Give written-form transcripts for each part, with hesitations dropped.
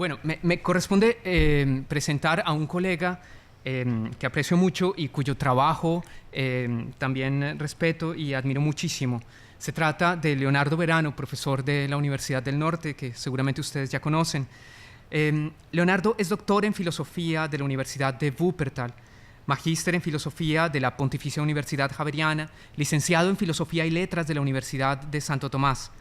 Bueno, me corresponde presentar a un colega que aprecio mucho y cuyo trabajo también respeto y admiro muchísimo. Se trata de Leonardo Verano, profesor de la Universidad del Norte, que seguramente ustedes ya conocen. Leonardo es doctor en filosofía de la Universidad de Wuppertal, magíster en filosofía de la Pontificia Universidad Javeriana, licenciado en filosofía y letras de la Universidad de Santo Tomás.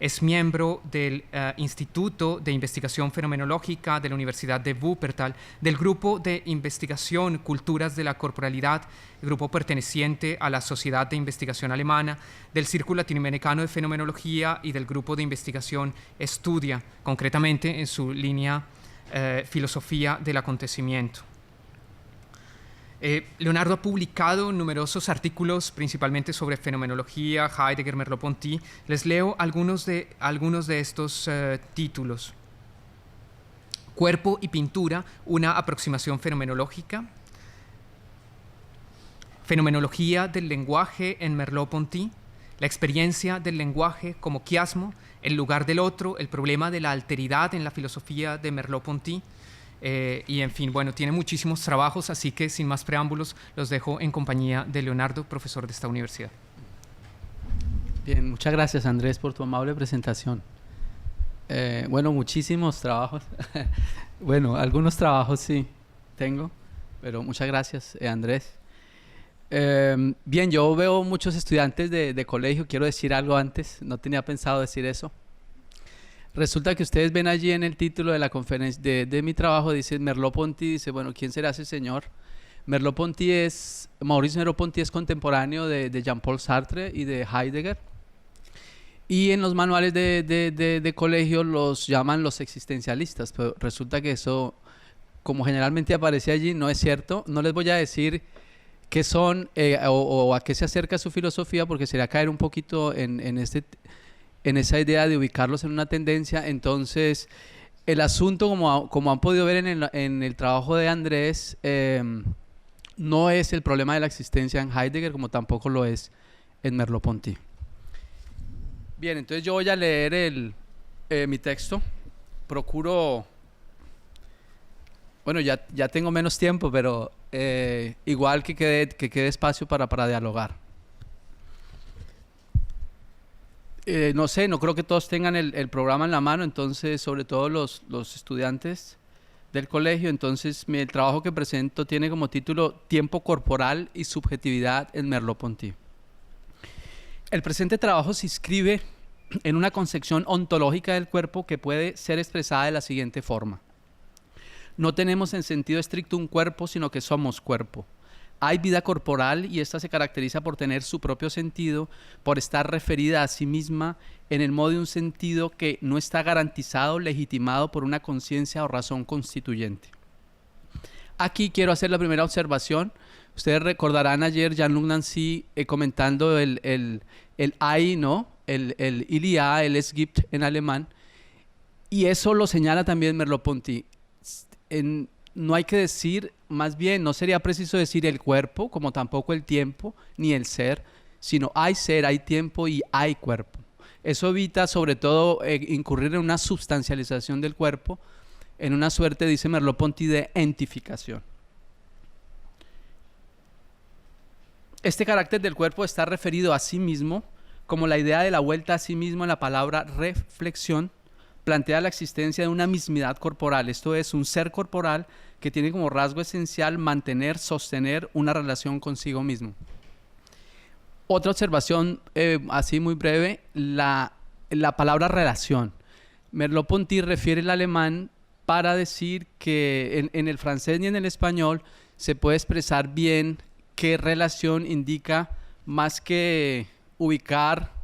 Es miembro del Instituto de Investigación Fenomenológica de la Universidad de Wuppertal, del Grupo de Investigación Culturas de la Corporalidad, grupo perteneciente a la Sociedad de Investigación Alemana, del Círculo Latinoamericano de Fenomenología y del Grupo de Investigación Estudia, concretamente en su línea Filosofía del Acontecimiento. Leonardo ha publicado numerosos artículos, principalmente sobre fenomenología, Heidegger, Merleau-Ponty. Les leo algunos de estos títulos. Cuerpo y pintura, una aproximación fenomenológica. Fenomenología del lenguaje en Merleau-Ponty. La experiencia del lenguaje como quiasmo, el lugar del otro, el problema de la alteridad en la filosofía de Merleau-Ponty. Y en fin, bueno, tiene muchísimos trabajos, así que sin más preámbulos los dejo en compañía de Leonardo, profesor de esta universidad. Bien, muchas gracias Andrés por tu amable presentación. Bueno, muchísimos trabajos. Bueno, algunos trabajos sí tengo, pero muchas gracias Andrés. Bien, yo veo muchos estudiantes de colegio, quiero decir algo antes, no tenía pensado decir eso. Resulta que ustedes ven allí en el título de la conferencia de mi trabajo, dice Merleau-Ponty, dice, bueno, ¿quién será ese señor? Maurice Merleau-Ponty es contemporáneo de Jean-Paul Sartre y de Heidegger. Y en los manuales de colegio los llaman los existencialistas, pero resulta que eso, como generalmente aparece allí, no es cierto. No les voy a decir qué son o a qué se acerca su filosofía, porque sería caer un poquito en esa idea de ubicarlos en una tendencia. Entonces, el asunto, como han podido ver en el trabajo de Andrés, no es el problema de la existencia en Heidegger, como tampoco lo es en Merleau-Ponty. Bien, entonces yo voy a leer mi texto. Procuro... Bueno, ya tengo menos tiempo, pero igual que quede espacio para dialogar. No sé, no creo que todos tengan el programa en la mano, entonces, sobre todo los estudiantes del colegio. Entonces, el trabajo que presento tiene como título Tiempo corporal y subjetividad en Merleau-Ponty. El presente trabajo se inscribe en una concepción ontológica del cuerpo que puede ser expresada de la siguiente forma. No tenemos en sentido estricto un cuerpo, sino que somos cuerpo. Hay vida corporal y esta se caracteriza por tener su propio sentido, por estar referida a sí misma en el modo de un sentido que no está garantizado, legitimado por una conciencia o razón constituyente. Aquí quiero hacer la primera observación. Ustedes recordarán ayer Jean-Luc Nancy comentando el I, ¿no? El Il y a, el Es gibt en alemán. Y eso lo señala también Merleau-Ponty. No hay que decir, más bien, no sería preciso decir el cuerpo, como tampoco el tiempo, ni el ser, sino hay ser, hay tiempo y hay cuerpo. Eso evita, sobre todo, incurrir en una substancialización del cuerpo, en una suerte, dice Merleau-Ponty, de entificación. Este carácter del cuerpo está referido a sí mismo, como la idea de la vuelta a sí mismo en la palabra reflexión, plantea la existencia de una mismidad corporal, esto es, un ser corporal que tiene como rasgo esencial mantener, sostener una relación consigo mismo. Otra observación, así muy breve, la palabra relación. Merleau-Ponty refiere el alemán para decir que en el francés ni en el español se puede expresar bien qué relación indica, más que ubicar,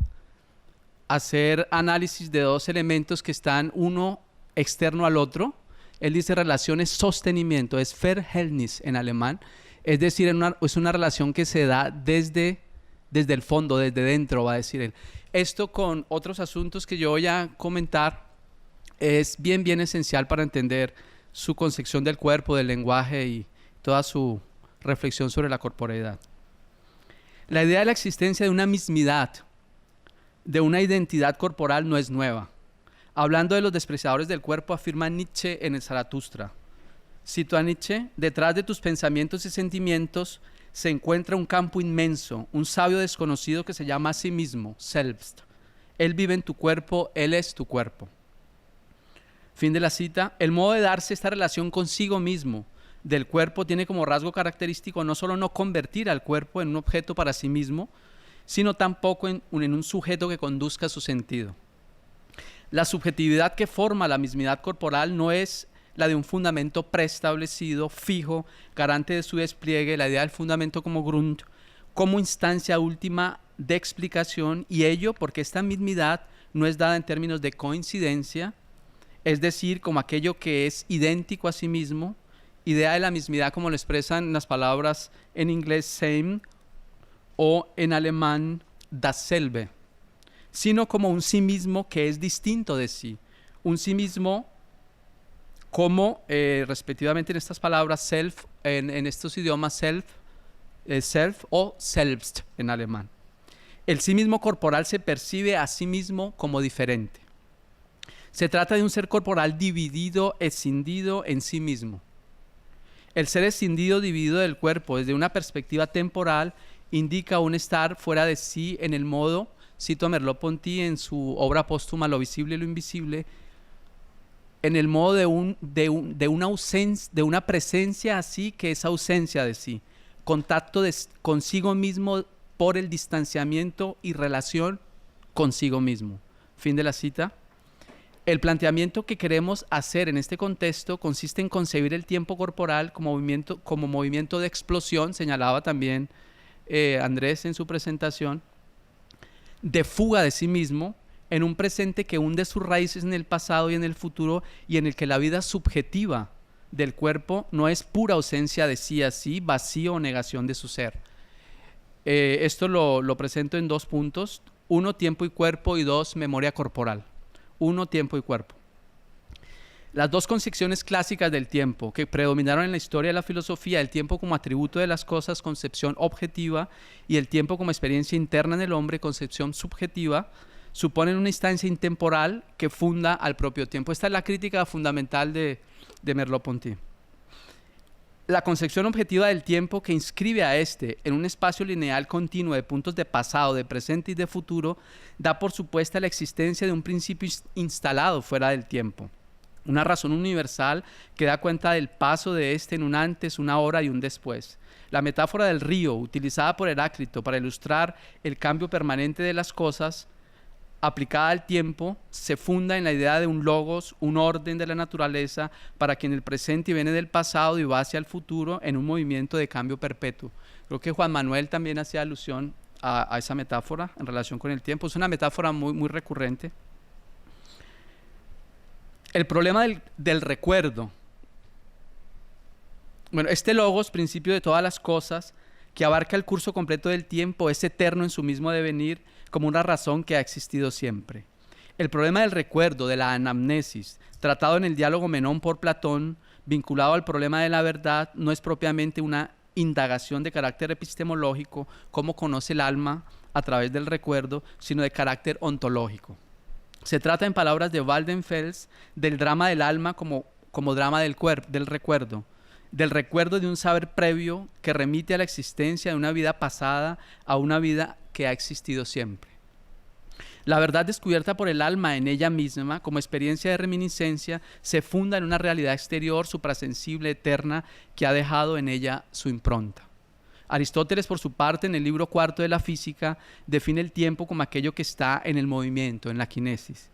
hacer análisis de dos elementos que están uno externo al otro. Él dice relación es sostenimiento, es Verhältnis en alemán, es decir, es una relación que se da desde el fondo, desde dentro, va a decir él. Esto con otros asuntos que yo voy a comentar es bien esencial para entender su concepción del cuerpo, del lenguaje y toda su reflexión sobre la corporeidad. La idea de la existencia de una mismidad, de una identidad corporal no es nueva. Hablando de los despreciadores del cuerpo, afirma Nietzsche en el Zaratustra. Cito a Nietzsche: detrás de tus pensamientos y sentimientos se encuentra un campo inmenso, un sabio desconocido que se llama a sí mismo, Selbst. Él vive en tu cuerpo, él es tu cuerpo. Fin de la cita. El modo de darse esta relación consigo mismo del cuerpo tiene como rasgo característico no solo no convertir al cuerpo en un objeto para sí mismo, sino tampoco en un sujeto que conduzca su sentido. La subjetividad que forma la mismidad corporal no es la de un fundamento preestablecido, fijo, garante de su despliegue, la idea del fundamento como Grund, como instancia última de explicación, y ello porque esta mismidad no es dada en términos de coincidencia, es decir, como aquello que es idéntico a sí mismo, idea de la mismidad como lo expresan las palabras en inglés same o en alemán dasselbe, sino como un sí mismo que es distinto de sí, un sí mismo como respectivamente en estas palabras self, en estos idiomas self o selbst en alemán. El sí mismo corporal se percibe a sí mismo como diferente. Se trata de un ser corporal dividido, escindido en sí mismo. El ser escindido, dividido del cuerpo desde una perspectiva temporal, indica un estar fuera de sí en el modo, cito a Merleau-Ponty en su obra póstuma Lo visible y lo invisible, en el modo de una ausencia, de una presencia así que es ausencia de sí, contacto consigo mismo por el distanciamiento y relación consigo mismo. Fin de la cita. El planteamiento que queremos hacer en este contexto consiste en concebir el tiempo corporal como movimiento de explosión, señalaba también Andrés en su presentación, de fuga de sí mismo, en un presente que hunde sus raíces en el pasado y en el futuro, y en el que la vida subjetiva del cuerpo no es pura ausencia de sí a sí, vacío o negación de su ser. Esto lo presento en 2 puntos: 1, tiempo y cuerpo, y 2, memoria corporal. 1, tiempo y cuerpo. Las 2 concepciones clásicas del tiempo que predominaron en la historia de la filosofía, el tiempo como atributo de las cosas, concepción objetiva, y el tiempo como experiencia interna en el hombre, concepción subjetiva, suponen una instancia intemporal que funda al propio tiempo. Esta es la crítica fundamental de Merleau-Ponty. La concepción objetiva del tiempo, que inscribe a este en un espacio lineal continuo de puntos de pasado, de presente y de futuro, da por supuesta la existencia de un principio instalado fuera del tiempo, una razón universal que da cuenta del paso de este en un antes, una ahora y un después. La metáfora del río, utilizada por Heráclito para ilustrar el cambio permanente de las cosas, aplicada al tiempo, se funda en la idea de un logos, un orden de la naturaleza, para quien el presente viene del pasado y va hacia el futuro en un movimiento de cambio perpetuo. Creo que Juan Manuel también hacía alusión a esa metáfora en relación con el tiempo. Es una metáfora muy, muy recurrente. El problema del recuerdo. Bueno, este logos, principio de todas las cosas, que abarca el curso completo del tiempo, es eterno en su mismo devenir, como una razón que ha existido siempre. El problema del recuerdo, de la anamnesis, tratado en el diálogo Menón por Platón, vinculado al problema de la verdad, no es propiamente una indagación de carácter epistemológico, cómo conoce el alma a través del recuerdo, sino de carácter ontológico. Se trata, en palabras de Waldenfels, del drama del alma como drama del recuerdo, del recuerdo de un saber previo que remite a la existencia de una vida pasada, a una vida que ha existido siempre. La verdad descubierta por el alma en ella misma, como experiencia de reminiscencia, se funda en una realidad exterior, suprasensible, eterna, que ha dejado en ella su impronta. Aristóteles, por su parte, en el libro 4 de la Física, define el tiempo como aquello que está en el movimiento, en la kinesis,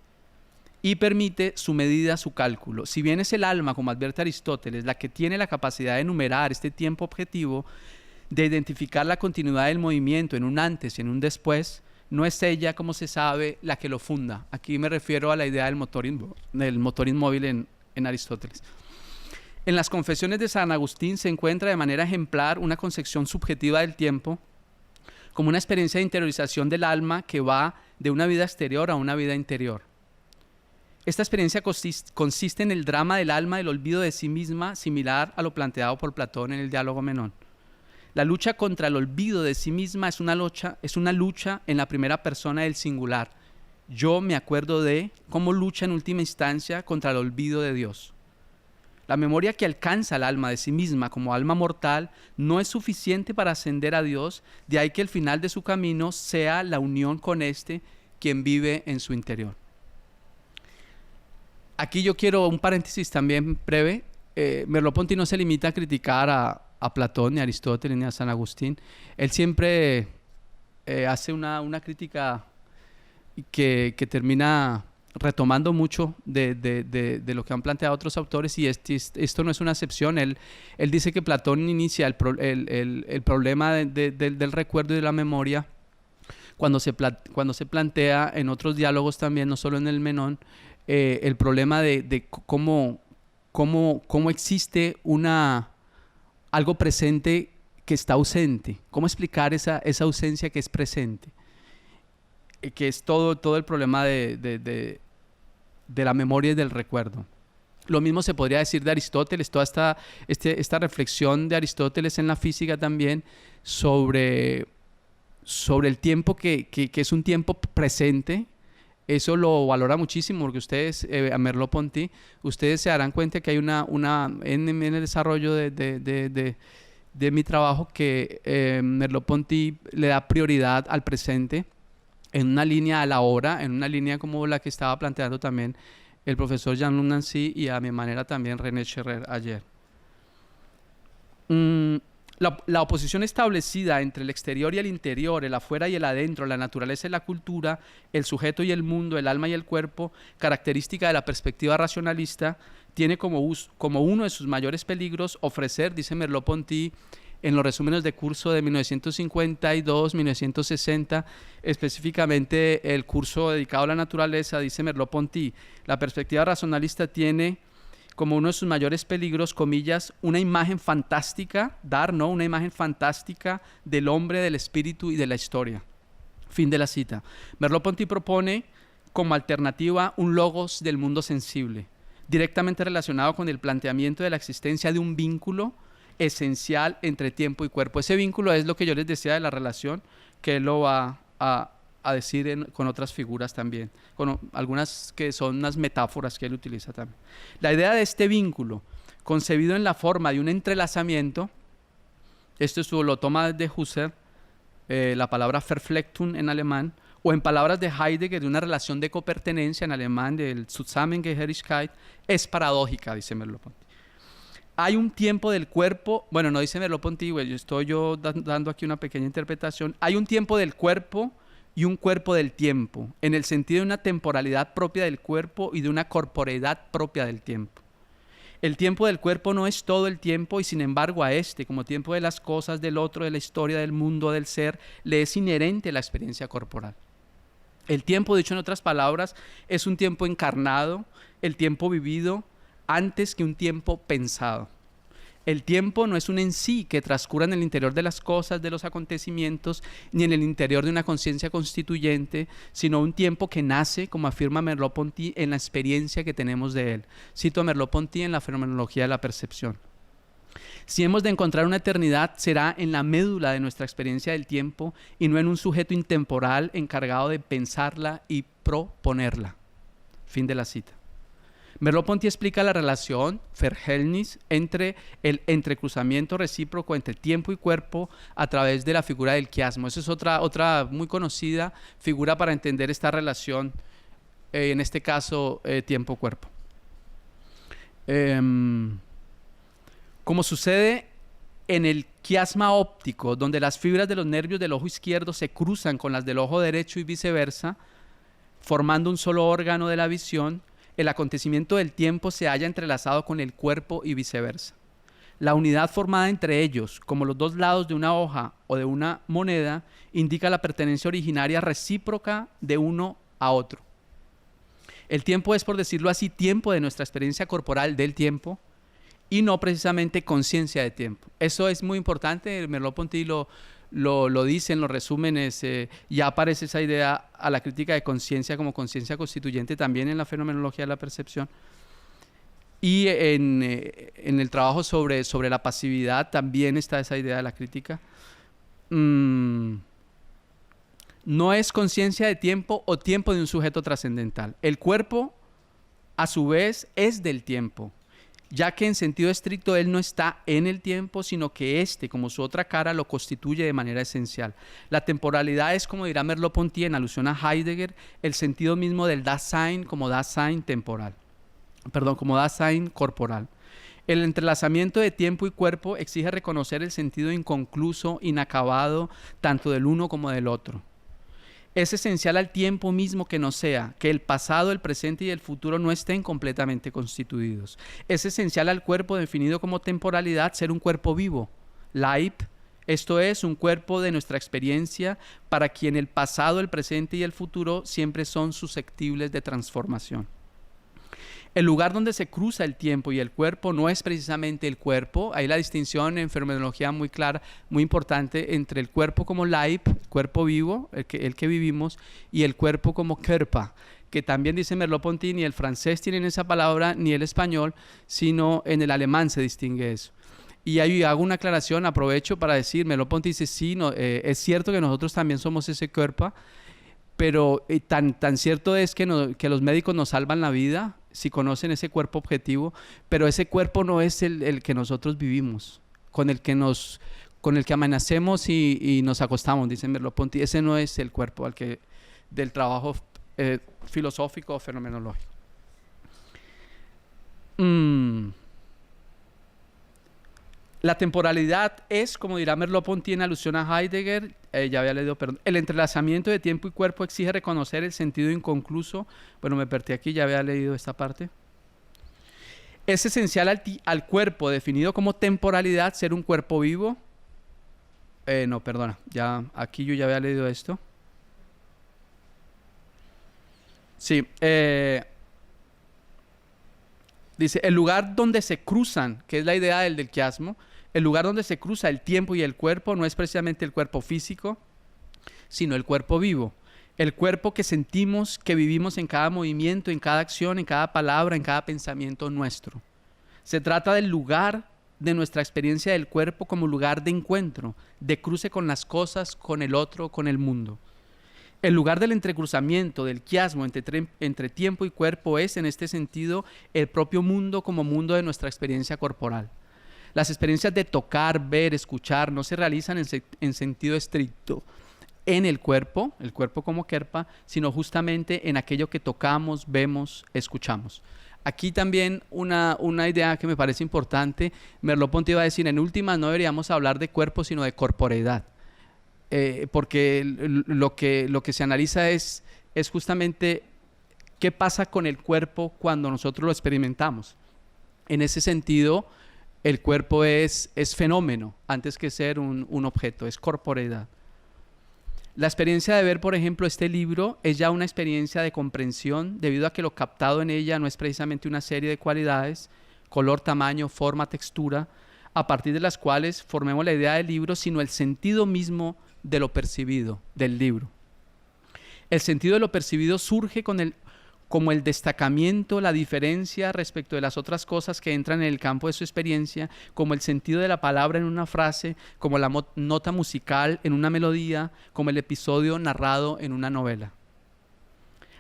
y permite su medida, su cálculo. Si bien es el alma, como advierte Aristóteles, la que tiene la capacidad de enumerar este tiempo objetivo, de identificar la continuidad del movimiento en un antes y en un después, no es ella, como se sabe, la que lo funda. Aquí me refiero a la idea del motor inmóvil en Aristóteles. En las Confesiones de San Agustín se encuentra de manera ejemplar una concepción subjetiva del tiempo como una experiencia de interiorización del alma que va de una vida exterior a una vida interior. Esta experiencia consiste en el drama del alma del olvido de sí misma, similar a lo planteado por Platón en el diálogo Menón. La lucha contra el olvido de sí misma es una lucha en la primera persona del singular, yo me acuerdo de cómo lucha en última instancia contra el olvido de Dios. La memoria que alcanza el alma de sí misma como alma mortal no es suficiente para ascender a Dios, de ahí que el final de su camino sea la unión con éste, quien vive en su interior. Aquí yo quiero un paréntesis también breve. Merleau-Ponty no se limita a criticar a Platón, ni a Aristóteles, ni a San Agustín. Él siempre hace una crítica que termina retomando mucho de lo que han planteado otros autores, y esto no es una excepción. Él dice que Platón inicia el problema del recuerdo y de la memoria cuando se plantea en otros diálogos también, no solo en el Menón, el problema de cómo existe algo presente que está ausente. ¿Cómo explicar esa ausencia que es presente? Que es todo el problema de la memoria y del recuerdo. Lo mismo se podría decir de Aristóteles, toda esta reflexión de Aristóteles en la física también sobre el tiempo que es un tiempo presente. Eso lo valora muchísimo, porque ustedes, a Merleau-Ponty, ustedes se darán cuenta que hay en el desarrollo de mi trabajo, que Merleau-Ponty le da prioridad al presente, en una línea a la hora, en una línea como la que estaba planteando también el profesor Jean-Luc Nancy, y a mi manera también René Scherrer ayer. La oposición establecida entre el exterior y el interior, el afuera y el adentro, la naturaleza y la cultura, el sujeto y el mundo, el alma y el cuerpo, característica de la perspectiva racionalista, tiene como uno de sus mayores peligros ofrecer, dice Merleau-Ponty en los resúmenes de curso de 1952-1960, específicamente el curso dedicado a la naturaleza, dice Merleau-Ponty, la perspectiva racionalista tiene como uno de sus mayores peligros, comillas, una imagen fantástica, una imagen fantástica del hombre, del espíritu y de la historia. Fin de la cita. Merleau-Ponty propone como alternativa un logos del mundo sensible, directamente relacionado con el planteamiento de la existencia de un vínculo esencial entre tiempo y cuerpo. Ese vínculo es lo que yo les decía de la relación, que él lo va a decir con otras figuras también, con algunas que son unas metáforas que él utiliza también. La idea de este vínculo, concebido en la forma de un entrelazamiento, esto lo toma de Husserl, la palabra Verflechtung en alemán, o en palabras de Heidegger, de una relación de copertenencia en alemán, del Zusammengehörigkeit, es paradójica, dice Merleau-Ponty. Hay un tiempo del cuerpo, bueno, no dice Merleau-Ponty, estoy dando aquí una pequeña interpretación, hay un tiempo del cuerpo y un cuerpo del tiempo, en el sentido de una temporalidad propia del cuerpo y de una corporeidad propia del tiempo. El tiempo del cuerpo no es todo el tiempo, y sin embargo a este, como tiempo de las cosas, del otro, de la historia, del mundo, del ser, le es inherente la experiencia corporal. El tiempo, dicho en otras palabras, es un tiempo encarnado, el tiempo vivido antes que un tiempo pensado. El tiempo no es un en sí que transcurra en el interior de las cosas, de los acontecimientos, ni en el interior de una conciencia constituyente, sino un tiempo que nace, como afirma Merleau-Ponty, en la experiencia que tenemos de él. Cito a Merleau-Ponty en la Fenomenología de la Percepción. Si hemos de encontrar una eternidad, será en la médula de nuestra experiencia del tiempo y no en un sujeto intemporal encargado de pensarla y proponerla. Fin de la cita. Merleau-Ponty explica la relación, Verhältnis, entre el entrecruzamiento recíproco entre tiempo y cuerpo a través de la figura del quiasmo. Esa es otra muy conocida figura para entender esta relación, en este caso, tiempo-cuerpo. Como sucede en el quiasma óptico, donde las fibras de los nervios del ojo izquierdo se cruzan con las del ojo derecho y viceversa, formando un solo órgano de la visión, el acontecimiento del tiempo se halla entrelazado con el cuerpo y viceversa. La unidad formada entre ellos, como los dos lados de una hoja o de una moneda, indica la pertenencia originaria recíproca de uno a otro. El tiempo es, por decirlo así, tiempo de nuestra experiencia corporal del tiempo y no precisamente conciencia de tiempo. Eso es muy importante. Merleau-Ponty lo dice en los resúmenes, ya aparece esa idea a la crítica de conciencia como conciencia constituyente también en la Fenomenología de la Percepción, y en el trabajo sobre la pasividad también está esa idea de la crítica. no es conciencia de tiempo o tiempo de un sujeto trascendental. El cuerpo, a su vez, es del tiempo, ya que en sentido estricto él no está en el tiempo, sino que éste, como su otra cara, lo constituye de manera esencial. La temporalidad es, como dirá Merleau-Ponty en alusión a Heidegger, el sentido mismo del Dasein como Dasein temporal. Perdón, como Dasein corporal. El entrelazamiento de tiempo y cuerpo exige reconocer el sentido inconcluso, inacabado, tanto del uno como del otro. Es esencial al tiempo mismo que no sea, que el pasado, el presente y el futuro no estén completamente constituidos. Es esencial al cuerpo definido como temporalidad ser un cuerpo vivo, Leib, esto es, un cuerpo de nuestra experiencia para quien el pasado, el presente y el futuro siempre son susceptibles de transformación. El lugar donde se cruza el tiempo y el cuerpo no es precisamente el cuerpo. Hay la distinción en fenomenología muy clara, muy importante, entre el cuerpo como Leib, cuerpo vivo, el que vivimos, y el cuerpo como Körper, que también dice Merleau-Ponty, ni el francés tiene esa palabra, ni el español, sino en el alemán se distingue eso. Y ahí hago una aclaración, aprovecho para decir, Merleau-Ponty dice, sí, no, es cierto que nosotros también somos ese Körper, pero tan cierto es que los médicos nos salvan la vida si conocen ese cuerpo objetivo, pero ese cuerpo no es el que nosotros vivimos, con el que amanecemos y nos acostamos, dice Merleau-Ponty. Ese no es el cuerpo del trabajo filosófico o fenomenológico. La temporalidad es, como dirá Merleau-Ponty en alusión a Heidegger, ya había leído, perdón, el entrelazamiento de tiempo y cuerpo exige reconocer el sentido inconcluso. Bueno, me perdí aquí, ya había leído esta parte. Es esencial al cuerpo definido como temporalidad ser un cuerpo vivo. No, perdona, aquí yo ya había leído esto. Sí, dice, el lugar donde se cruzan, que es la idea del quiasmo, el lugar donde se cruza el tiempo y el cuerpo no es precisamente el cuerpo físico, sino el cuerpo vivo. El cuerpo que sentimos, que vivimos en cada movimiento, en cada acción, en cada palabra, en cada pensamiento nuestro. Se trata del lugar de nuestra experiencia del cuerpo como lugar de encuentro, de cruce con las cosas, con el otro, con el mundo. El lugar del entrecruzamiento, del quiasmo entre tiempo y cuerpo es, en este sentido, el propio mundo como mundo de nuestra experiencia corporal. Las experiencias de tocar, ver, escuchar, no se realizan en sentido estricto en el cuerpo como Körper, sino justamente en aquello que tocamos, vemos, escuchamos. Aquí también una idea que me parece importante, Merleau-Ponty iba a decir, en últimas no deberíamos hablar de cuerpo, sino de corporeidad. Porque lo que se analiza es justamente qué pasa con el cuerpo cuando nosotros lo experimentamos. En ese sentido, el cuerpo es fenómeno antes que ser un objeto, es corporeidad. La experiencia de ver, por ejemplo, este libro es ya una experiencia de comprensión debido a que lo captado en ella no es precisamente una serie de cualidades, color, tamaño, forma, textura, a partir de las cuales formemos la idea del libro, sino el sentido mismo de lo percibido del libro. El sentido de lo percibido surge como el destacamiento, la diferencia respecto de las otras cosas que entran en el campo de su experiencia, como el sentido de la palabra en una frase, como la nota musical en una melodía, como el episodio narrado en una novela.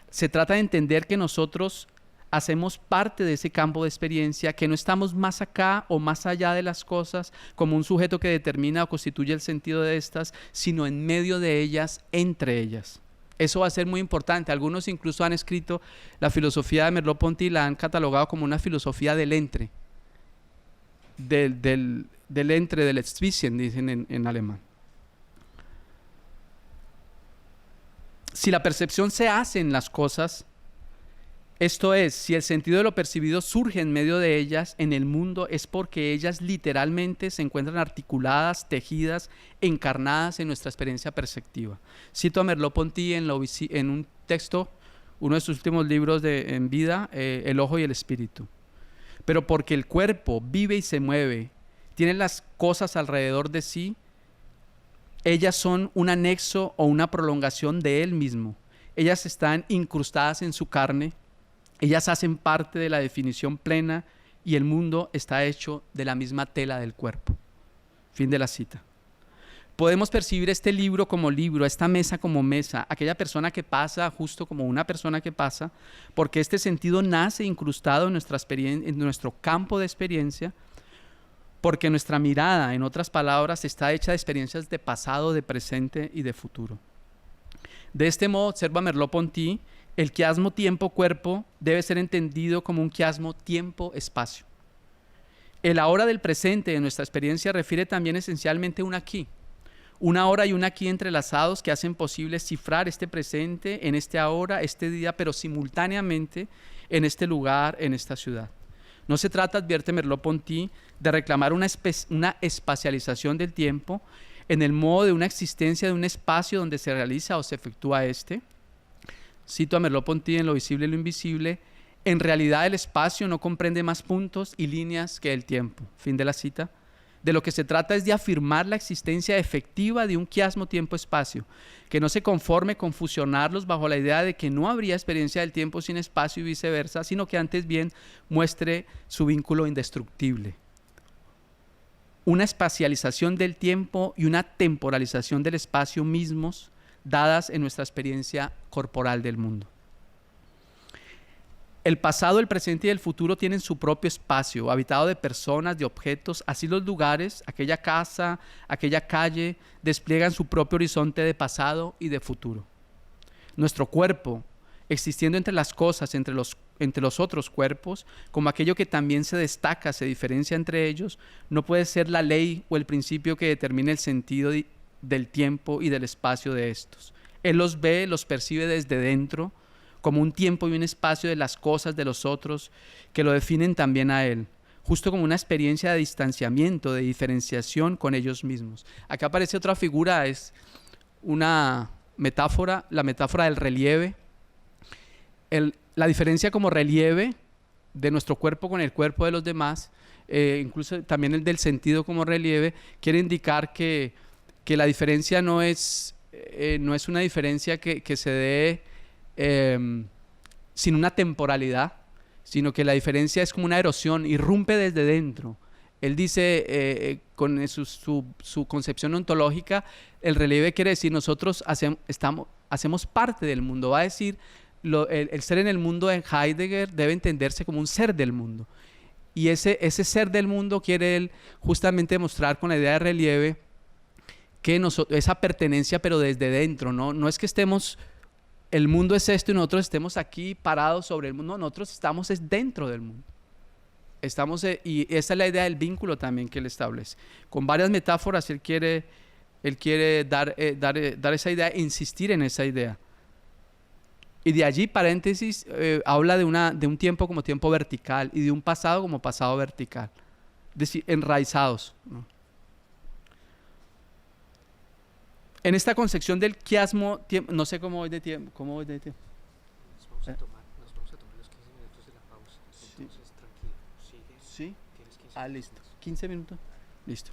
Se trata de entender que nosotros hacemos parte de ese campo de experiencia, que no estamos más acá o más allá de las cosas como un sujeto que determina o constituye el sentido de estas, sino en medio de ellas, entre ellas. Eso va a ser muy importante. Algunos incluso han escrito la filosofía de Merleau-Ponty, la han catalogado como una filosofía del entre, del entre, del Zwischen, dicen en alemán. Si la percepción se hace en las cosas, esto es, si el sentido de lo percibido surge en medio de ellas, en el mundo, es porque ellas literalmente se encuentran articuladas, tejidas, encarnadas en nuestra experiencia perceptiva. Cito a Merleau-Ponty en un texto, uno de sus últimos libros en vida, El ojo y el espíritu. Pero porque el cuerpo vive y se mueve, tiene las cosas alrededor de sí, ellas son un anexo o una prolongación de él mismo. Ellas están incrustadas en su carne, ellas hacen parte de la definición plena y el mundo está hecho de la misma tela del cuerpo. Fin de la cita. Podemos percibir este libro como libro, esta mesa como mesa, aquella persona que pasa justo como una persona que pasa, porque este sentido nace incrustado en en nuestro campo de experiencia, porque nuestra mirada, en otras palabras, está hecha de experiencias de pasado, de presente y de futuro. De este modo, observa Merleau-Ponty, el quiasmo tiempo-cuerpo debe ser entendido como un quiasmo tiempo-espacio. El ahora del presente de nuestra experiencia refiere también esencialmente a un aquí. Una hora y un aquí entrelazados que hacen posible cifrar este presente en este ahora, este día, pero simultáneamente en este lugar, en esta ciudad. No se trata, advierte Merleau-Ponty, de reclamar una espacialización del tiempo en el modo de una existencia de un espacio donde se realiza o se efectúa este. Cito a Merleau-Ponty en Lo visible y lo invisible: en realidad el espacio no comprende más puntos y líneas que el tiempo. Fin de la cita. De lo que se trata es de afirmar la existencia efectiva de un quiasmo tiempo-espacio, que no se conforme con fusionarlos bajo la idea de que no habría experiencia del tiempo sin espacio y viceversa, sino que antes bien muestre su vínculo indestructible. Una espacialización del tiempo y una temporalización del espacio mismos dadas en nuestra experiencia corporal del mundo. El pasado, el presente y el futuro tienen su propio espacio, habitado de personas, de objetos. Así los lugares, aquella casa, aquella calle, despliegan su propio horizonte de pasado y de futuro. Nuestro cuerpo, existiendo entre las cosas, entre los otros cuerpos, como aquello que también se destaca, se diferencia entre ellos, no puede ser la ley o el principio que determine el sentido del tiempo y del espacio de estos. Él los ve, los percibe desde dentro, como un tiempo y un espacio de las cosas de los otros que lo definen también a él, justo como una experiencia de distanciamiento, de diferenciación con ellos mismos. Acá aparece otra figura, es una metáfora, la metáfora del relieve. La diferencia como relieve de nuestro cuerpo con el cuerpo de los demás, incluso también el del sentido como relieve, quiere indicar que la diferencia no es una diferencia que se dé sin una temporalidad, sino que la diferencia es como una erosión, irrumpe desde dentro. Él dice, con su concepción ontológica, el relieve quiere decir nosotros hacemos parte del mundo. Va a decir, el ser en el mundo en Heidegger debe entenderse como un ser del mundo. Y ese ser del mundo quiere él justamente mostrar con la idea de relieve que esa pertenencia, pero desde dentro, no es que estemos... El mundo es esto y nosotros estemos aquí parados sobre el mundo. Nosotros estamos dentro del mundo. Y esa es la idea del vínculo también que él establece. Con varias metáforas él quiere dar esa idea, insistir en esa idea. Y de allí, paréntesis, habla de un tiempo como tiempo vertical y de un pasado como pasado vertical. Es decir, enraizados, ¿no? En esta concepción del quiasmo, no sé cómo voy de tiempo. Nos vamos a tomar los 15 minutos de la pausa. Sí. Entonces, tranquilo, sigue. ¿Sí? Tienes 15 minutos. Listo.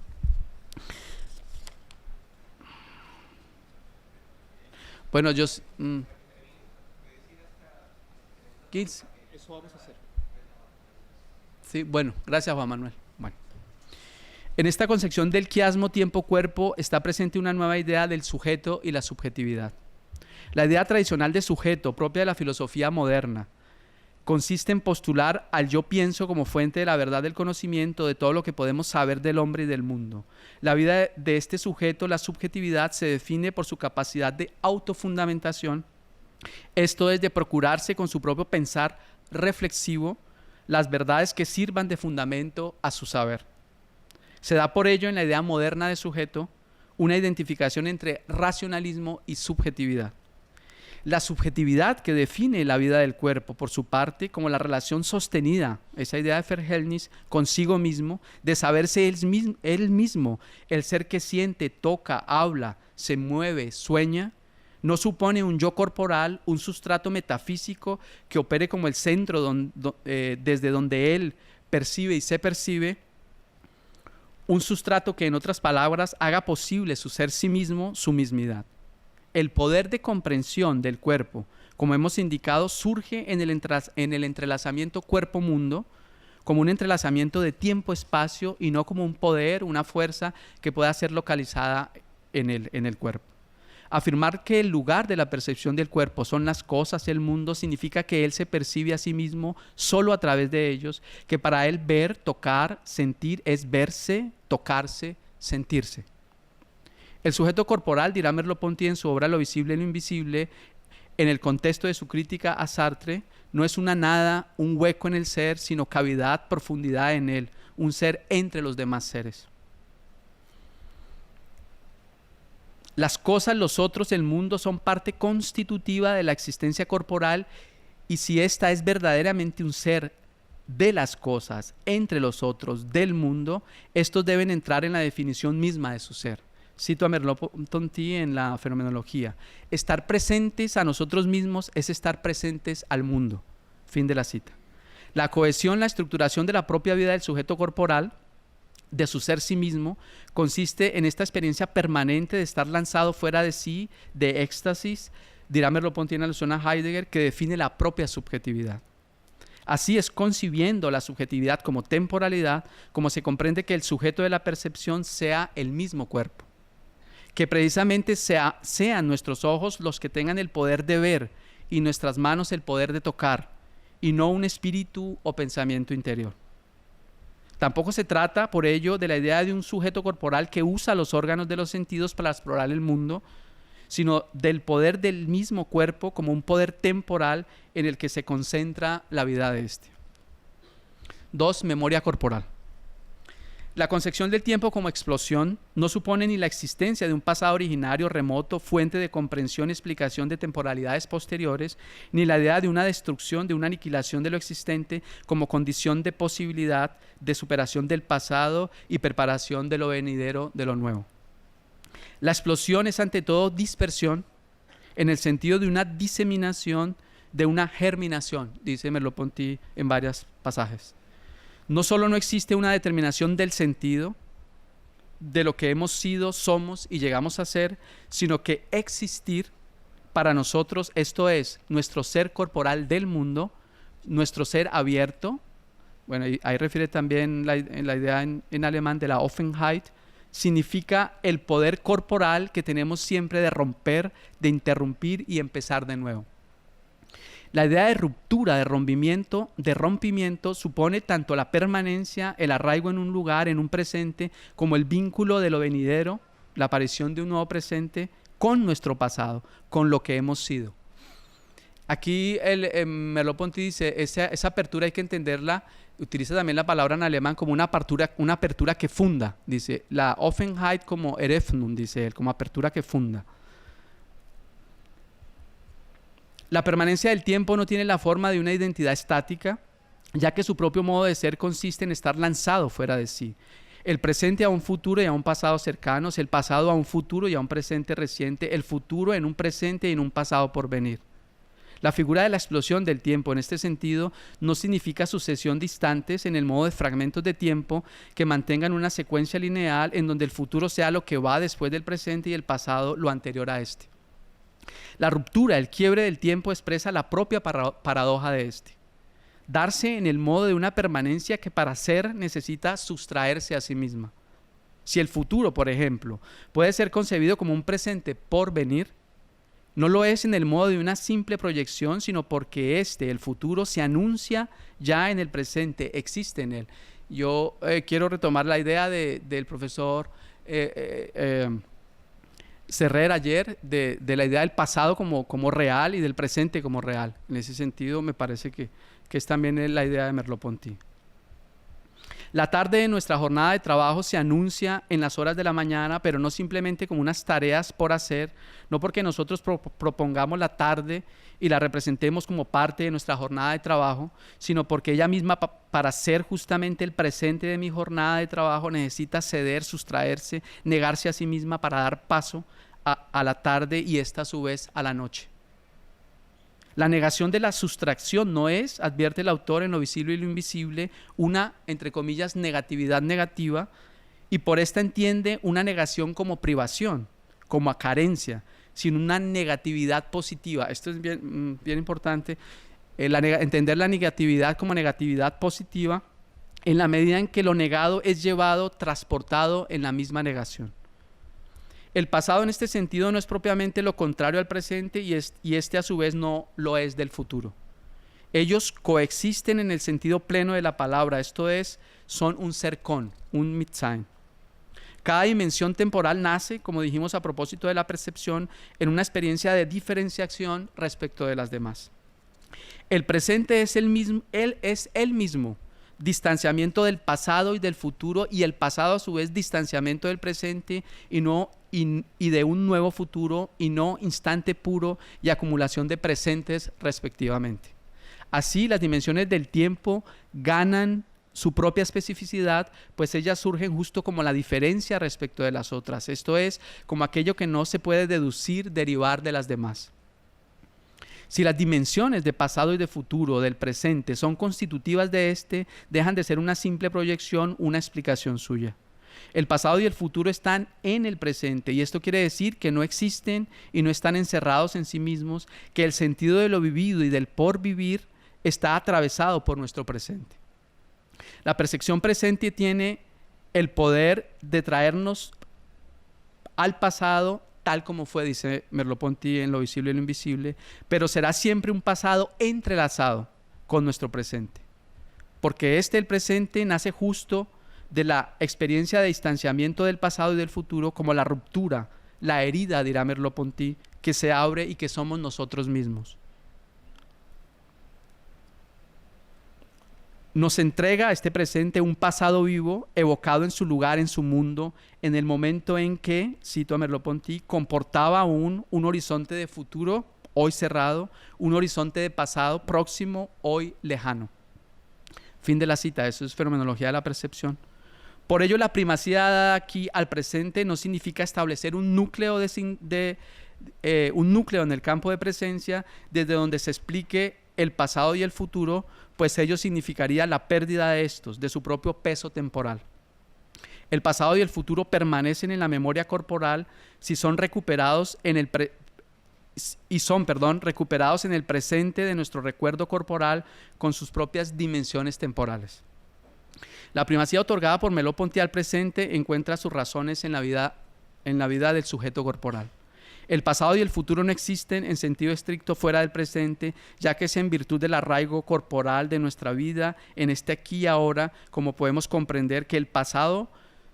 15 minutos. Listo. Bueno, 15. Eso vamos a hacer. Sí, bueno, gracias Juan Manuel. Bueno. En esta concepción del quiasmo tiempo-cuerpo está presente una nueva idea del sujeto y la subjetividad. La idea tradicional de sujeto, propia de la filosofía moderna, consiste en postular al yo pienso como fuente de la verdad del conocimiento de todo lo que podemos saber del hombre y del mundo. La vida de este sujeto, la subjetividad, se define por su capacidad de autofundamentación, esto es, de procurarse con su propio pensar reflexivo las verdades que sirvan de fundamento a su saber. Se da por ello en la idea moderna de sujeto una identificación entre racionalismo y subjetividad. La subjetividad que define la vida del cuerpo, por su parte, como la relación sostenida, esa idea de Verhelnis, consigo mismo, de saberse él mismo, el ser que siente, toca, habla, se mueve, sueña, no supone un yo corporal, un sustrato metafísico que opere como el centro desde donde él percibe y se percibe, un sustrato que, en otras palabras, haga posible su ser sí mismo, su mismidad. El poder de comprensión del cuerpo, como hemos indicado, surge en el entrelazamiento cuerpo-mundo, como un entrelazamiento de tiempo-espacio y no como un poder, una fuerza que pueda ser localizada en el cuerpo. Afirmar que el lugar de la percepción del cuerpo son las cosas, el mundo, significa que él se percibe a sí mismo solo a través de ellos, que para él ver, tocar, sentir es verse, tocarse, sentirse. El sujeto corporal, dirá Merleau-Ponty en su obra Lo visible y lo invisible, en el contexto de su crítica a Sartre, no es una nada, un hueco en el ser, sino cavidad, profundidad en él, un ser entre los demás seres. Las cosas, los otros, el mundo son parte constitutiva de la existencia corporal, y si ésta es verdaderamente un ser de las cosas, entre los otros, del mundo, estos deben entrar en la definición misma de su ser. Cito a Merleau-Ponty en la Fenomenología. Estar presentes a nosotros mismos es estar presentes al mundo. Fin de la cita. La cohesión, la estructuración de la propia vida del sujeto corporal, de su ser sí mismo, consiste en esta experiencia permanente de estar lanzado fuera de sí, de éxtasis, dirá Merleau-Ponty en alusión a Heidegger, que define la propia subjetividad. Así es, concibiendo la subjetividad como temporalidad, como se comprende que el sujeto de la percepción sea el mismo cuerpo. Que precisamente sean nuestros ojos los que tengan el poder de ver y nuestras manos el poder de tocar, y no un espíritu o pensamiento interior. Tampoco se trata, por ello, de la idea de un sujeto corporal que usa los órganos de los sentidos para explorar el mundo, sino del poder del mismo cuerpo como un poder temporal en el que se concentra la vida de éste. 2. Memoria corporal. La concepción del tiempo como explosión no supone ni la existencia de un pasado originario remoto, fuente de comprensión y explicación de temporalidades posteriores, ni la idea de una destrucción, de una aniquilación de lo existente como condición de posibilidad de superación del pasado y preparación de lo venidero, de lo nuevo. La explosión es ante todo dispersión, en el sentido de una diseminación, de una germinación, dice Merleau-Ponty en varios pasajes. No solo no existe una determinación del sentido, de lo que hemos sido, somos y llegamos a ser, sino que existir para nosotros, esto es, nuestro ser corporal del mundo, nuestro ser abierto, bueno, ahí refiere también la idea en alemán de la Offenheit, significa el poder corporal que tenemos siempre de romper, de interrumpir y empezar de nuevo. La idea de ruptura, de rompimiento, supone tanto la permanencia, el arraigo en un lugar, en un presente, como el vínculo de lo venidero, la aparición de un nuevo presente con nuestro pasado, con lo que hemos sido. Aquí Merleau-Ponty dice, esa apertura hay que entenderla, utiliza también la palabra en alemán como una apertura que funda, dice, la Offenheit como Eröffnung, dice él, como apertura que funda. La permanencia del tiempo no tiene la forma de una identidad estática, ya que su propio modo de ser consiste en estar lanzado fuera de sí. El presente a un futuro y a un pasado cercanos, el pasado a un futuro y a un presente reciente, el futuro en un presente y en un pasado por venir. La figura de la explosión del tiempo en este sentido no significa sucesión de instantes en el modo de fragmentos de tiempo que mantengan una secuencia lineal en donde el futuro sea lo que va después del presente y el pasado lo anterior a este. La ruptura, el quiebre del tiempo expresa la propia paradoja de este. Darse en el modo de una permanencia que para ser necesita sustraerse a sí misma. Si el futuro, por ejemplo, puede ser concebido como un presente por venir, no lo es en el modo de una simple proyección, sino porque el futuro, se anuncia ya en el presente, existe en él. Yo quiero retomar la idea del profesor Serrer ayer, de la idea del pasado como real y del presente como real. En ese sentido me parece que es también la idea de Merleau-Ponty. La tarde de nuestra jornada de trabajo se anuncia en las horas de la mañana, pero no simplemente como unas tareas por hacer, no porque nosotros propongamos la tarde y la representemos como parte de nuestra jornada de trabajo, sino porque ella misma, para ser justamente el presente de mi jornada de trabajo, necesita ceder, sustraerse, negarse a sí misma para dar paso a la tarde y esta a su vez a la noche. La negación de la sustracción no es, advierte el autor en Lo visible y lo invisible, una, entre comillas, negatividad negativa, y por esta entiende una negación como privación, como carencia, sino una negatividad positiva. Esto es bien importante, entender la negatividad como negatividad positiva en la medida en que lo negado es llevado, transportado en la misma negación. El pasado en este sentido no es propiamente lo contrario al presente y este a su vez no lo es del futuro. Ellos coexisten en el sentido pleno de la palabra, esto es, son un ser con, un Mitzain. Cada dimensión temporal nace, como dijimos a propósito de la percepción, en una experiencia de diferenciación respecto de las demás. El presente es el mismo, distanciamiento del pasado y del futuro, y el pasado a su vez distanciamiento del presente y de un nuevo futuro, y no instante puro y acumulación de presentes respectivamente. Así las dimensiones del tiempo ganan su propia especificidad, pues ellas surgen justo como la diferencia respecto de las otras, esto es, como aquello que no se puede deducir, derivar de las demás. Si las dimensiones de pasado y de futuro, del presente, son constitutivas de este, dejan de ser una simple proyección, una explicación suya. El pasado y el futuro están en el presente, y esto quiere decir que no existen y no están encerrados en sí mismos, que el sentido de lo vivido y del porvivir está atravesado por nuestro presente. La percepción presente tiene el poder de traernos al pasado tal como fue, dice Merleau-Ponty en Lo visible y lo invisible, pero será siempre un pasado entrelazado con nuestro presente. Porque el presente, nace justo de la experiencia de distanciamiento del pasado y del futuro, como la ruptura, la herida, dirá Merleau-Ponty, que se abre y que somos nosotros mismos. Nos entrega a este presente un pasado vivo, evocado en su lugar, en su mundo, en el momento en que, cito a Merleau-Ponty, comportaba aún un horizonte de futuro, hoy cerrado, un horizonte de pasado próximo, hoy lejano. Fin de la cita, eso es fenomenología de la percepción. Por ello, la primacía dada aquí al presente no significa establecer un núcleo en el campo de presencia desde donde se explique el pasado y el futuro, pues ello significaría la pérdida de estos, de su propio peso temporal. El pasado y el futuro permanecen en la memoria corporal si son recuperados recuperados en el presente de nuestro recuerdo corporal con sus propias dimensiones temporales. La primacía otorgada por Merleau-Ponty al presente encuentra sus razones en la vida del sujeto corporal. El pasado y el futuro no existen en sentido estricto fuera del presente, ya que es en virtud del arraigo corporal de nuestra vida en este aquí y ahora, como podemos comprender que el pasado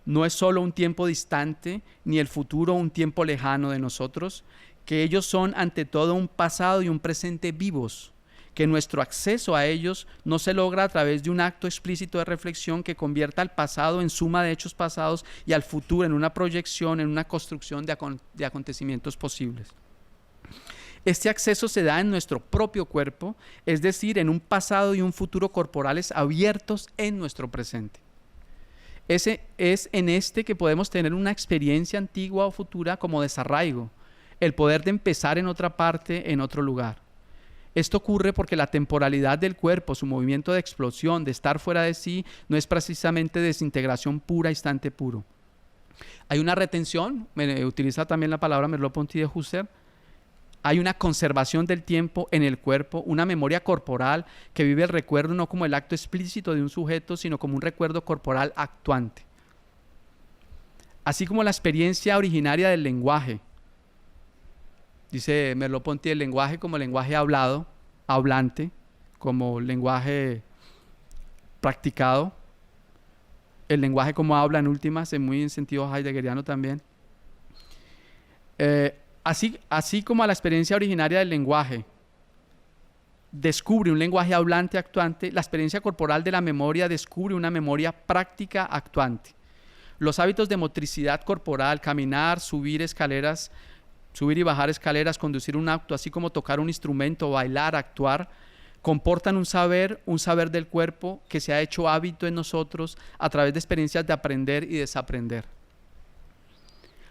no es solo un tiempo distante, ni el futuro un tiempo lejano de nosotros, que ellos son ante todo un pasado y un presente vivos, que nuestro acceso a ellos no se logra a través de un acto explícito de reflexión que convierta al pasado en suma de hechos pasados y al futuro en una proyección, en una construcción de acontecimientos posibles. Este acceso se da en nuestro propio cuerpo, es decir, en un pasado y un futuro corporales abiertos en nuestro presente. Ese es en este que podemos tener una experiencia antigua o futura como desarraigo, el poder de empezar en otra parte, en otro lugar. Esto ocurre porque la temporalidad del cuerpo, su movimiento de explosión, de estar fuera de sí, no es precisamente desintegración pura, instante puro. Hay una retención, utiliza también la palabra Merleau-Ponty de Husserl, hay una conservación del tiempo en el cuerpo, una memoria corporal que vive el recuerdo no como el acto explícito de un sujeto, sino como un recuerdo corporal actuante. Así como la experiencia originaria del lenguaje. Dice Merleau-Ponty el lenguaje como lenguaje hablado, hablante, como lenguaje practicado, el lenguaje como habla en últimas, muy en sentido heideggeriano también. Así como a la experiencia originaria del lenguaje descubre un lenguaje hablante actuante, la experiencia corporal de la memoria descubre una memoria práctica actuante. Los hábitos de motricidad corporal, caminar, subir y bajar escaleras, conducir un auto, así como tocar un instrumento, bailar, actuar, comportan un saber del cuerpo que se ha hecho hábito en nosotros a través de experiencias de aprender y desaprender.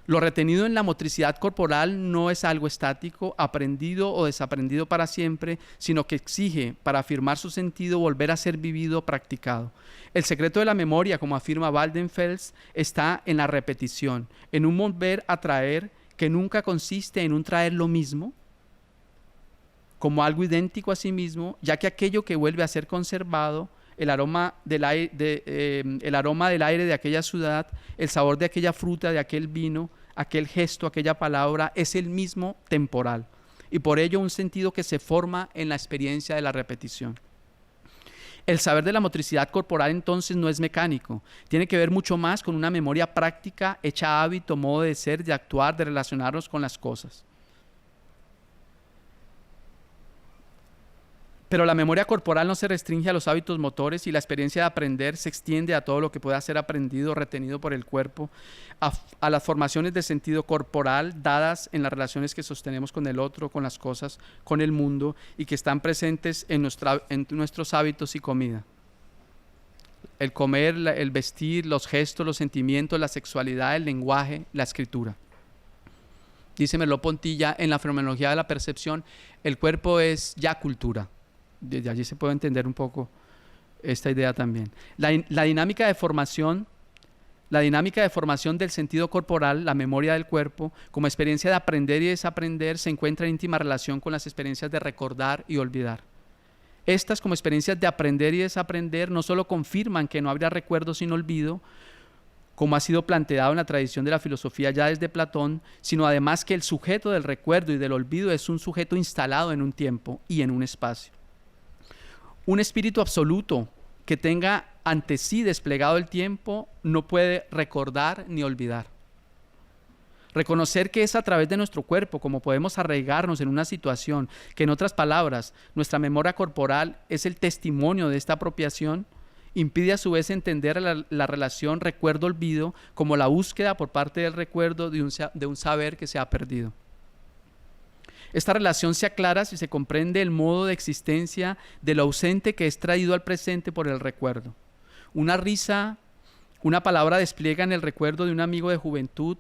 Lo retenido en la motricidad corporal no es algo estático, aprendido o desaprendido para siempre, sino que exige, para afirmar su sentido, volver a ser vivido, practicado. El secreto de la memoria, como afirma Waldenfels, está en la repetición, en un volver a traer que nunca consiste en un traer lo mismo como algo idéntico a sí mismo, ya que aquello que vuelve a ser conservado, el aroma del aire de aquella ciudad, el sabor de aquella fruta, de aquel vino, aquel gesto, aquella palabra, es el mismo temporal. Y por ello un sentido que se forma en la experiencia de la repetición. El saber de la motricidad corporal entonces no es mecánico, tiene que ver mucho más con una memoria práctica, hecha hábito, modo de ser, de actuar, de relacionarnos con las cosas. Pero la memoria corporal no se restringe a los hábitos motores y la experiencia de aprender se extiende a todo lo que pueda ser aprendido o retenido por el cuerpo, a las formaciones de sentido corporal dadas en las relaciones que sostenemos con el otro, con las cosas, con el mundo y que están presentes en nuestros hábitos y comida. El comer, el vestir, los gestos, los sentimientos, la sexualidad, el lenguaje, la escritura. Dice Merleau-Ponty ya en la fenomenología de la percepción, el cuerpo es ya cultura. Desde allí se puede entender un poco esta idea también. La dinámica de formación del sentido corporal, la memoria del cuerpo, como experiencia de aprender y desaprender, se encuentra en íntima relación con las experiencias de recordar y olvidar. Estas, como experiencias de aprender y desaprender, no solo confirman que no habría recuerdo sin olvido, como ha sido planteado en la tradición de la filosofía ya desde Platón, sino además que el sujeto del recuerdo y del olvido es un sujeto instalado en un tiempo y en un espacio. Un espíritu absoluto que tenga ante sí desplegado el tiempo no puede recordar ni olvidar. Reconocer que es a través de nuestro cuerpo como podemos arraigarnos en una situación, que en otras palabras, nuestra memoria corporal es el testimonio de esta apropiación, impide a su vez entender la relación recuerdo-olvido como la búsqueda por parte del recuerdo de un saber que se ha perdido. Esta relación se aclara si se comprende el modo de existencia de lo ausente que es traído al presente por el recuerdo. Una risa, una palabra despliega en el recuerdo de un amigo de juventud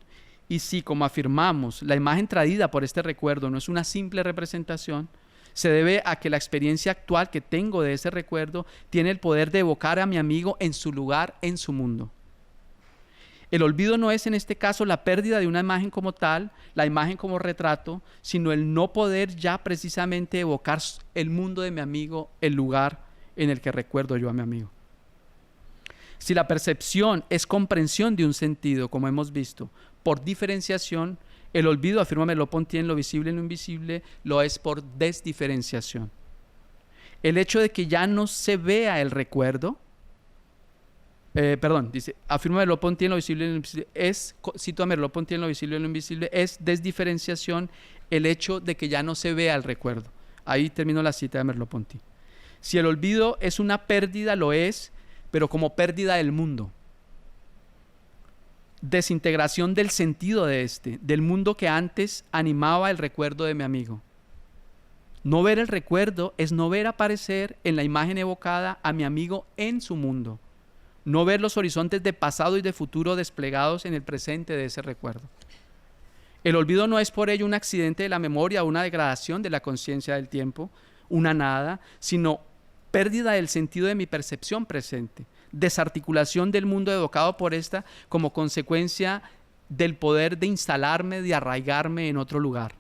y si, como afirmamos, la imagen traída por este recuerdo no es una simple representación, se debe a que la experiencia actual que tengo de ese recuerdo tiene el poder de evocar a mi amigo en su lugar, en su mundo. El olvido no es en este caso la pérdida de una imagen como tal, la imagen como retrato, sino el no poder ya precisamente evocar el mundo de mi amigo, el lugar en el que recuerdo yo a mi amigo. Si la percepción es comprensión de un sentido, como hemos visto, por diferenciación, el olvido, afirma Merleau-Ponty en Lo visible y lo invisible, lo es por desdiferenciación. El hecho de que ya no se vea el recuerdo, dice, afirma Merleau-Ponty en Lo visible y lo invisible, cito a Merleau-Ponty en Lo visible y lo invisible, es desdiferenciación el hecho de que ya no se vea el recuerdo. Ahí termino la cita de Merleau-Ponty. Si el olvido es una pérdida, lo es, pero como pérdida del mundo. Desintegración del sentido de del mundo que antes animaba el recuerdo de mi amigo. No ver el recuerdo es no ver aparecer en la imagen evocada a mi amigo en su mundo. No ver los horizontes de pasado y de futuro desplegados en el presente de ese recuerdo. El olvido no es por ello un accidente de la memoria o una degradación de la conciencia del tiempo, una nada, sino pérdida del sentido de mi percepción presente, desarticulación del mundo evocado por esta como consecuencia del poder de instalarme, de arraigarme en otro lugar.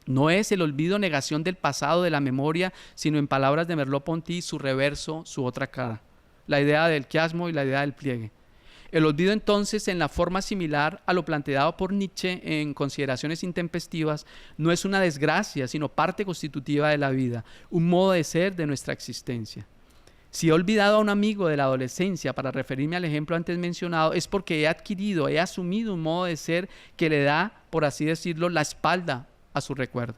No es el olvido negación del pasado, de la memoria, sino en palabras de Merleau-Ponty, su reverso, su otra cara. La idea del quiasmo y la idea del pliegue. El olvido entonces, en la forma similar a lo planteado por Nietzsche en Consideraciones intempestivas, no es una desgracia, sino parte constitutiva de la vida, un modo de ser de nuestra existencia. Si he olvidado a un amigo de la adolescencia, para referirme al ejemplo antes mencionado, es porque he asumido un modo de ser que le da, por así decirlo, la espalda a su recuerdo.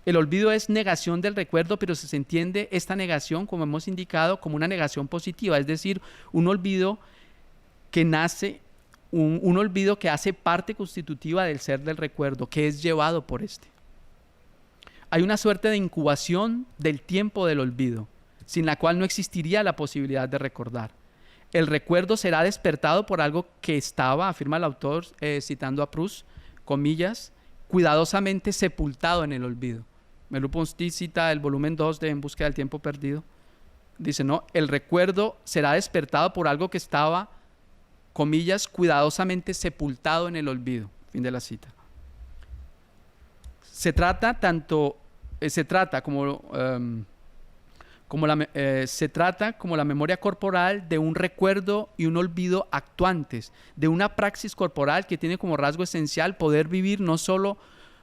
El olvido es negación del recuerdo, pero se entiende esta negación, como hemos indicado, como una negación positiva, es decir, un olvido que nace, un olvido que hace parte constitutiva del ser del recuerdo, que es llevado por este. Hay una suerte de incubación del tiempo del olvido, sin la cual no existiría la posibilidad de recordar. El recuerdo será despertado por algo que estaba, afirma el autor, citando a Proust, comillas, cuidadosamente sepultado en el olvido. Merleau-Ponty cita el volumen 2 de En búsqueda del tiempo perdido. Dice, no, el recuerdo será despertado por algo que estaba, comillas, cuidadosamente sepultado en el olvido. Fin de la cita. Se trata Se trata como la memoria corporal de un recuerdo y un olvido actuantes, de una praxis corporal que tiene como rasgo esencial poder vivir no solo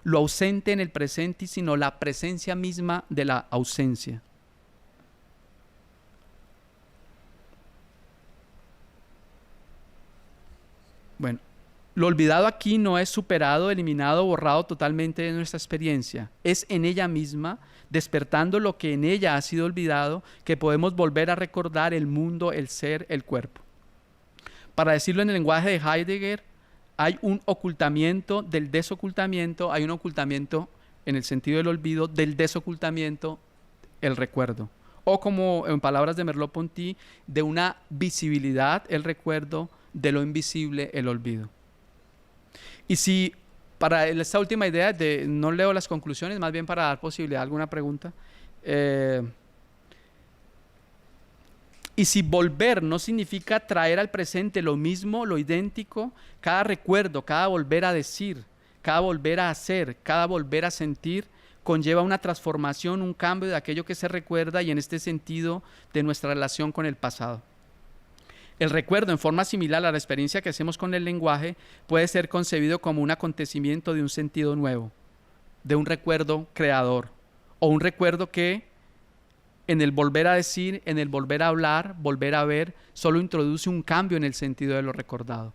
lo ausente en el presente, sino la presencia misma de la ausencia. Bueno, lo olvidado aquí no es superado, eliminado, borrado totalmente de nuestra experiencia. Es en ella misma, despertando lo que en ella ha sido olvidado, que podemos volver a recordar el mundo, el ser, el cuerpo. Para decirlo en el lenguaje de Heidegger, hay un ocultamiento del desocultamiento, hay un ocultamiento en el sentido del olvido, del desocultamiento, el recuerdo. O como en palabras de Merleau-Ponty, de una visibilidad, el recuerdo, de lo invisible, el olvido. Y si, para esta última idea, no leo las conclusiones, más bien para dar posibilidad a alguna pregunta. Y si volver no significa traer al presente lo mismo, lo idéntico, cada recuerdo, cada volver a decir, cada volver a hacer, cada volver a sentir, conlleva una transformación, un cambio de aquello que se recuerda y en este sentido de nuestra relación con el pasado. El recuerdo, en forma similar a la experiencia que hacemos con el lenguaje, puede ser concebido como un acontecimiento de un sentido nuevo, de un recuerdo creador, o un recuerdo que en el volver a decir, en el volver a hablar, volver a ver, solo introduce un cambio en el sentido de lo recordado.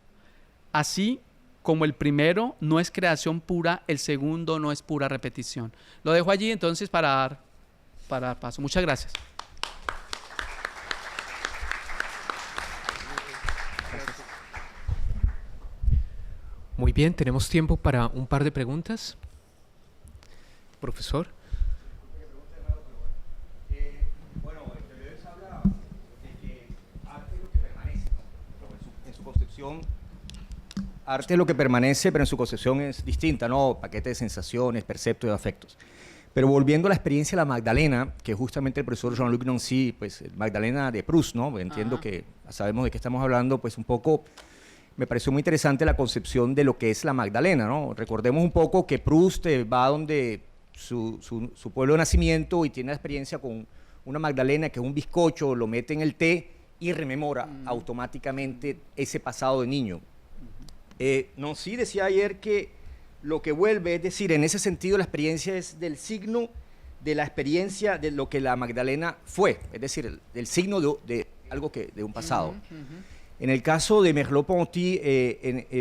Así como el primero no es creación pura, el segundo no es pura repetición. Lo dejo allí entonces para dar paso. Muchas gracias. Muy bien, tenemos tiempo para un par de preguntas. Profesor. Bueno, Deleuze habla de que arte es lo que permanece, ¿no? En su concepción, arte es lo que permanece, pero en su concepción es distinta, ¿no? Paquete de sensaciones, perceptos y afectos. Pero volviendo a la experiencia de la Magdalena, que justamente el profesor Jean-Luc Nancy, pues Magdalena de Proust, ¿no? Entiendo que sabemos de qué estamos hablando, pues un poco me pareció muy interesante la concepción de lo que es la Magdalena, ¿no? Recordemos un poco que Proust va donde su pueblo de nacimiento y tiene la experiencia con una Magdalena que es un bizcocho, lo mete en el té y rememora automáticamente ese pasado de niño. Nancy decía ayer que lo que vuelve, es decir, en ese sentido la experiencia es del signo de la experiencia de lo que la Magdalena fue, es decir, del signo de algo de un pasado. En el caso de Merleau-Ponty,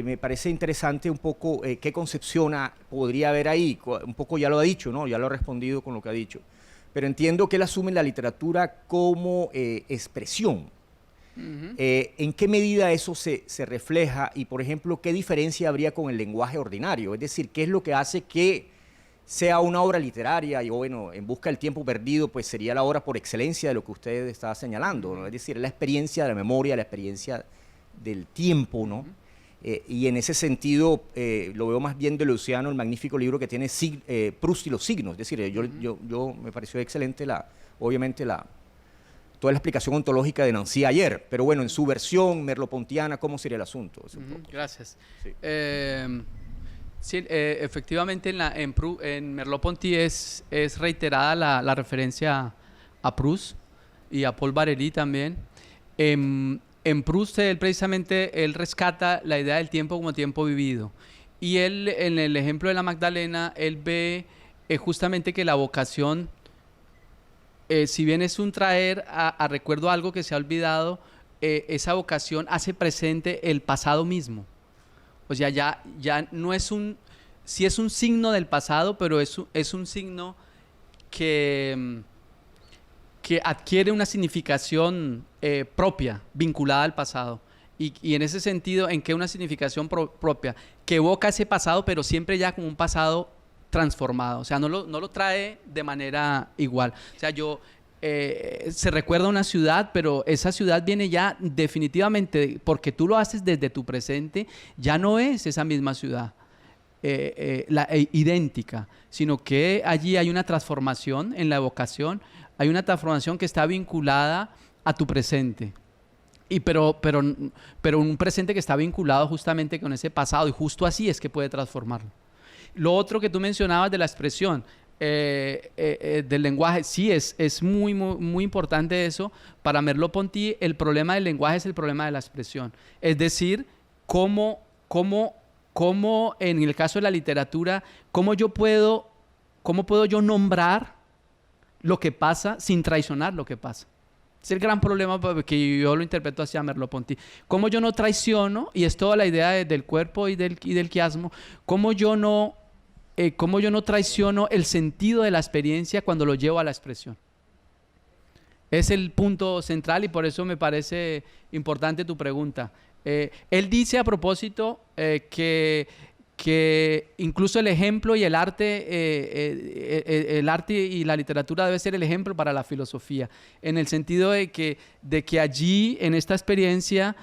me parece interesante un poco qué concepción podría haber ahí. Un poco ya lo ha dicho, ¿no? Ya lo ha respondido con lo que ha dicho. Pero entiendo que él asume la literatura como expresión. ¿En qué medida eso se refleja? Y, por ejemplo, ¿qué diferencia habría con el lenguaje ordinario? Es decir, ¿qué es lo que hace que sea una obra literaria? Y bueno, En busca del tiempo perdido, pues sería la obra por excelencia de lo que usted está señalando, ¿no? Es decir, la experiencia de la memoria, la experiencia del tiempo, ¿no? Y en ese sentido, lo veo más bien de Luciano, el magnífico libro que tiene Proust y los signos. Es decir, yo me pareció excelente, obviamente, toda la explicación ontológica de Nancy ayer, pero bueno, en su versión merleau-pontiana, ¿cómo sería el asunto? Gracias. Sí. Sí, efectivamente en Merleau-Ponty es reiterada la referencia a Proust y a Paul Valéry también. En Proust él rescata la idea del tiempo como tiempo vivido. Y él, en el ejemplo de la Magdalena, él ve justamente que la vocación, si bien es un traer a recuerdo algo que se ha olvidado, esa vocación hace presente el pasado mismo. O sea, ya no es sí es un signo del pasado, pero es un signo que adquiere una significación propia, vinculada al pasado. Y en ese sentido, ¿en qué una significación propia? Que evoca ese pasado, pero siempre ya como un pasado transformado. O sea, no lo trae de manera igual. O sea, se recuerda una ciudad, pero esa ciudad viene ya definitivamente, porque tú lo haces desde tu presente, ya no es esa misma ciudad idéntica, sino que allí hay una transformación en la evocación, hay una transformación que está vinculada a tu presente. Pero un presente que está vinculado justamente con ese pasado, y justo así es que puede transformarlo. Lo otro que tú mencionabas de la expresión, del lenguaje. Sí, es muy importante eso. Para Merleau-Ponty, el problema del lenguaje es el problema de la expresión. Es decir, cómo en el caso de la literatura, cómo puedo yo nombrar lo que pasa sin traicionar lo que pasa. Es el gran problema que yo lo interpreto hacia Merleau-Ponty. Cómo yo no traiciono, y es toda la idea del cuerpo y del quiasmo, cómo yo no traiciono el sentido de la experiencia cuando lo llevo a la expresión. Es el punto central y por eso me parece importante tu pregunta. Él dice a propósito que incluso el ejemplo y el arte y la literatura debe ser el ejemplo para la filosofía, en el sentido de que allí, en esta experiencia,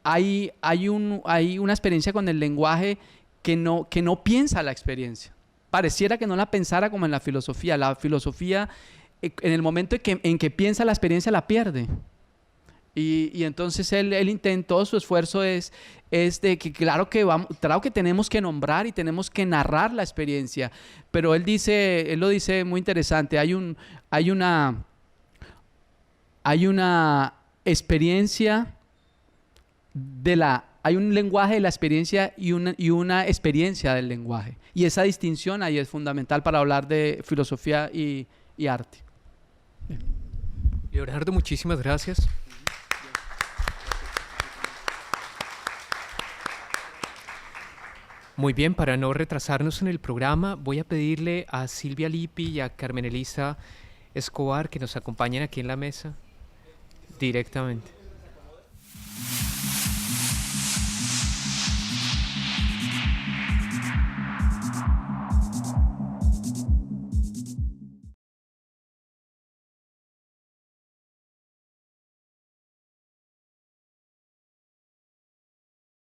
hay una experiencia con el lenguaje que no piensa la experiencia. Pareciera que no la pensara como en la filosofía. La filosofía, en el momento en que piensa la experiencia, la pierde. Y entonces él intentó, su esfuerzo es de que claro que tenemos que nombrar y tenemos que narrar la experiencia, pero él lo dice muy interesante, hay una experiencia hay un lenguaje de la experiencia y una experiencia del lenguaje, y esa distinción ahí es fundamental para hablar de filosofía y arte. Bien. Leonardo, muchísimas gracias. Muy bien, para no retrasarnos en el programa, voy a pedirle a Silvia Lippi y a Carmen Elisa Escobar que nos acompañen aquí en la mesa directamente.